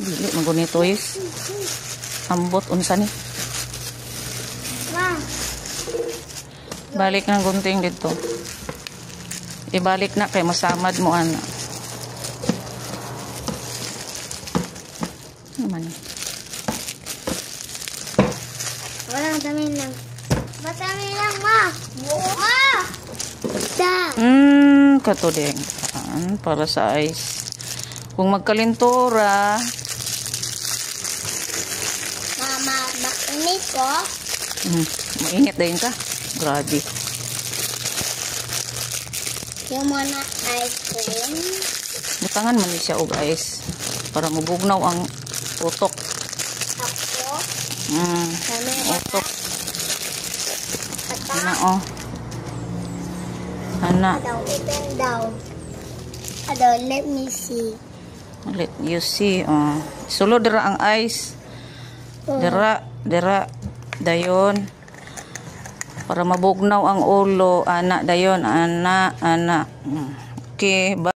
Dili magunito is. Ambot unsa ni? Ma. Balik ng gunting dito. Ibalik na kay masamad mo ana. Naman. Walang dami lang. Matami lang, ma. Ma. Basta. Kato ding. Para sa ice. Kung magkalintura, Mama, makinig ko. mainit din ka. Grabe. Yung mga ice cream. Butangan man ni siya og ice. Para mubugnaw ang utok. Ako. Kami Utok. Ata. Ana oh. Ana. Daw, open daw. Daw, let me see. Let you see. Sulod dira ang ice. Dira. Dayon. Para mabugnaw ang ulo. Ana, dayon. Ana. Okay.